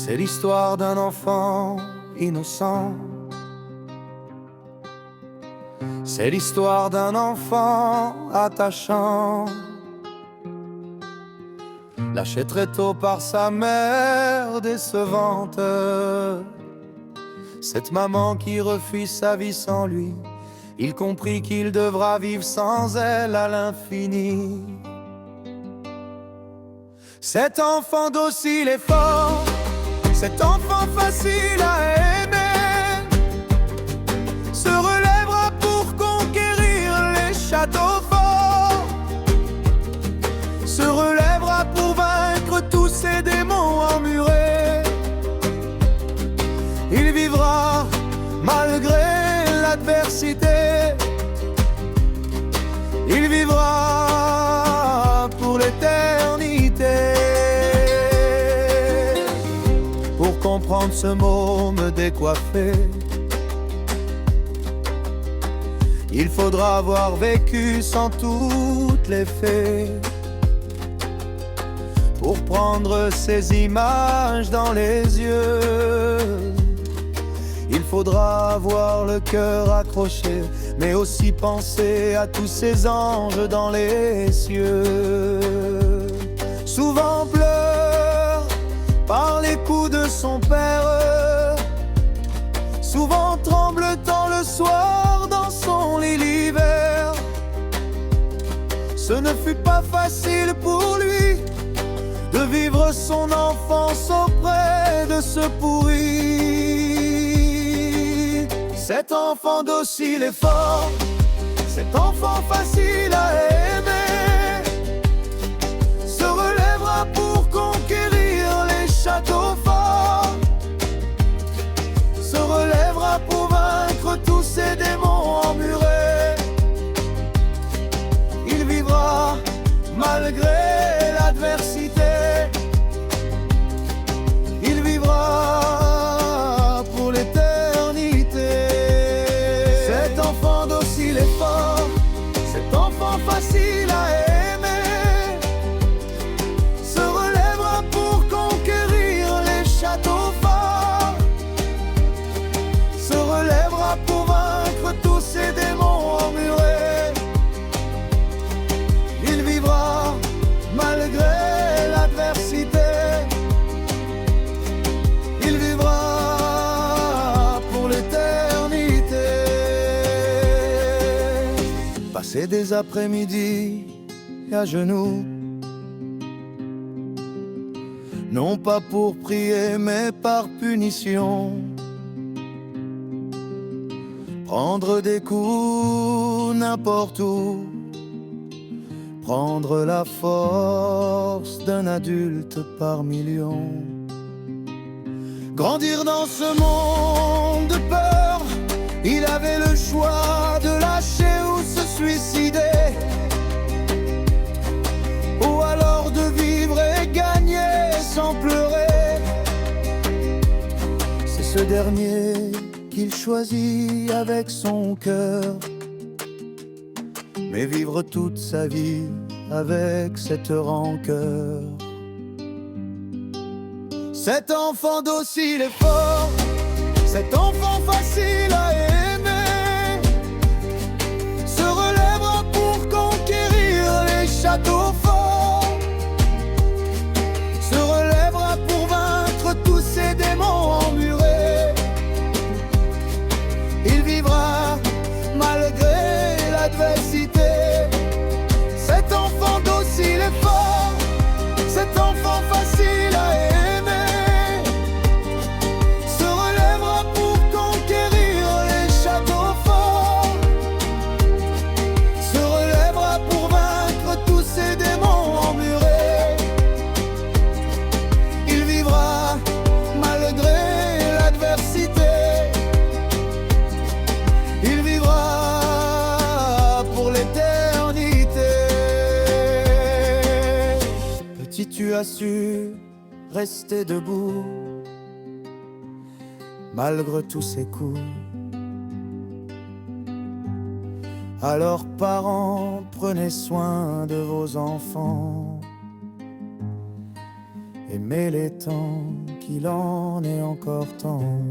C'est l'histoire d'un enfant innocent. C'est l'histoire d'un enfant attachant, lâché très tôt par sa mère décevante. Cette maman qui refuse sa vie sans lui, il comprit qu'il devra vivre sans elle à l'infini. Cet enfant docile et fort, cet enfant facile à aimer, se relèvera pour conquérir les châteaux forts, se relèvera pour vaincre tous ces démons emmurés. Il vivra malgré l'adversité, il vivra pour l'éternité. Pour comprendre ce mot me décoiffer, il faudra avoir vécu sans toutes les faits. Pour prendre ces images dans les yeux, il faudra avoir le cœur accroché, mais aussi penser à tous ces anges dans les cieux. Souvent pleure par les coups de son père, souvent tremble-t-on le soir dans son lit l'hiver. Ce ne fut pas facile pour lui de vivre son enfance auprès de ce pourri. Cet enfant docile et fort, cet enfant facile à aimer, se relèvera pour conquérir les châteaux forts, se relèvera pour vaincre tous ces démons emmurés. Il vivra malgré l'adversité, il vivra pour l'éternité. Cet enfant docile et fort, cet enfant facile à aimer, se relèvera pour conquérir les châteaux forts, se relèvera pour vaincre tous ces démons emmurés. Il vivra malgré l'adversité, il vivra pour l'éternité. Passer des après-midi à genoux, non pas pour prier mais par punition. Prendre des coups n'importe où, prendre la force d'un adulte par millions. Grandir dans ce monde de peur, il avait le choix de lâcher ou se suicider, ou alors de vivre et gagner sans pleurer. C'est ce dernier qu'il choisit avec son cœur, mais vivre toute sa vie avec cette rancœur. Cet enfant docile et fort, cet enfant facile à aimer, se relèvera pour conquérir les châteaux forts, se relèvera pour vaincre tous ces démons emmurés. Il vivra malgré l'adversité. Cet enfant docile et fort, cet enfant facile à aimer, se relèvera pour conquérir les châteaux forts, se relèvera pour vaincre tous ces démons emmurés. Il vivra malgré l'adversité, il vivra pour l'éternité. Petit, tu as su rester debout malgré tous ces coups. Alors parents, prenez soin de vos enfants, aimez-les tant qu'il en est encore temps.